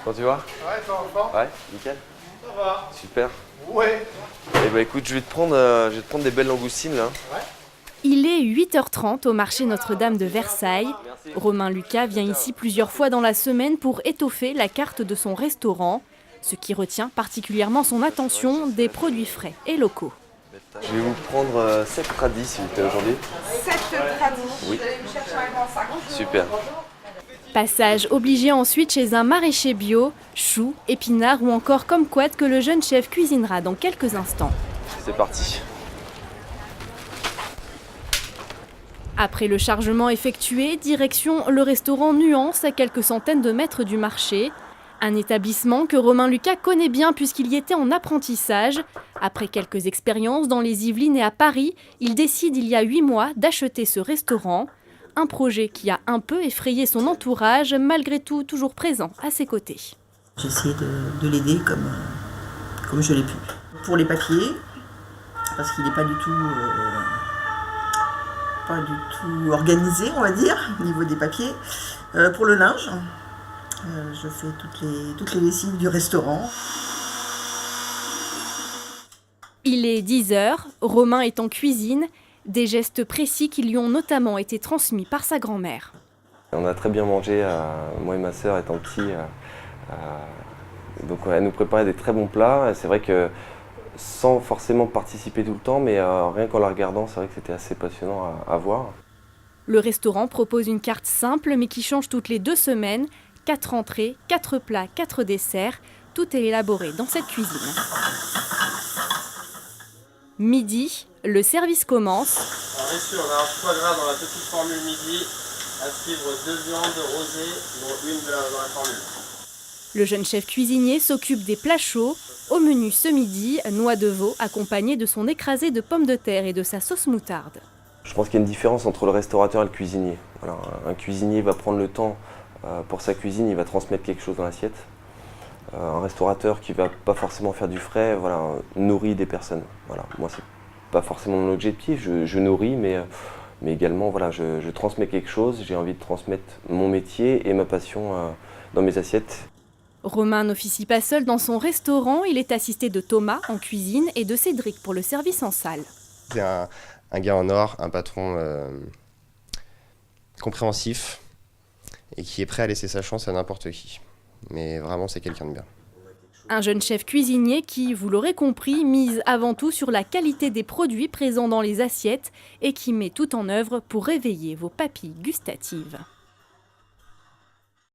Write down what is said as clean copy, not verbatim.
Quand tu vas? Ouais, toi, enfant? Ouais, nickel. Ça va. Super. Ouais. Eh ben écoute, je vais te prendre des belles langoustines là. Ouais. Il est 8h30 au marché Notre-Dame de Versailles. Romain Lucas vient ici plusieurs fois dans la semaine pour étoffer la carte de son restaurant. Ce qui retient particulièrement son attention, des produits frais et locaux. Je vais vous prendre 7 radis s'il vous plaît aujourd'hui. 7 radis. Oui. Vous allez me chercher un grand sac. Super. Passage obligé ensuite chez un maraîcher bio, choux, épinards ou encore kumquat que le jeune chef cuisinera dans quelques instants. C'est parti. Après le chargement effectué, direction le restaurant Nuance à quelques centaines de mètres du marché. Un établissement que Romain Lucas connaît bien puisqu'il y était en apprentissage. Après quelques expériences dans les Yvelines et à Paris, il décide il y a 8 mois d'acheter ce restaurant. Un projet qui a un peu effrayé son entourage, malgré tout toujours présent à ses côtés. J'ai essayé de l'aider comme je l'ai pu. Pour les papiers, parce qu'il n'est pas du tout organisé, on va dire, au niveau des papiers. Pour le linge, je fais toutes les lessives du restaurant. Il est 10h, Romain est en cuisine, des gestes précis qui lui ont notamment été transmis par sa grand-mère. On a très bien mangé, moi et ma sœur étant petits. Donc elle nous préparait des très bons plats. C'est vrai que sans forcément participer tout le temps, mais rien qu'en la regardant, c'est vrai que c'était assez passionnant à voir. Le restaurant propose une carte simple mais qui change toutes les 2 semaines. 4 entrées, 4 plats, 4 desserts. Tout est élaboré dans cette cuisine. Midi, le service commence. Alors ici, on a un foie gras dans la petite formule midi, à suivre 2 viandes rosées, dont une dans la formule. Le jeune chef cuisinier s'occupe des plats chauds. Au menu ce midi, noix de veau accompagnée de son écrasé de pommes de terre et de sa sauce moutarde. Je pense qu'il y a une différence entre le restaurateur et le cuisinier. Voilà, un cuisinier va prendre le temps pour sa cuisine, il va transmettre quelque chose dans l'assiette. Un restaurateur qui va pas forcément faire du frais, voilà, nourrit des personnes. Voilà, moi c'est pas forcément mon objectif, je nourris, mais également voilà, je transmets quelque chose, j'ai envie de transmettre mon métier et ma passion dans mes assiettes. Romain n'officie pas seul dans son restaurant, il est assisté de Thomas en cuisine et de Cédric pour le service en salle. C'est un gars en or, un patron compréhensif et qui est prêt à laisser sa chance à n'importe qui. Mais vraiment, c'est quelqu'un de bien. Un jeune chef cuisinier qui, vous l'aurez compris, mise avant tout sur la qualité des produits présents dans les assiettes et qui met tout en œuvre pour réveiller vos papilles gustatives.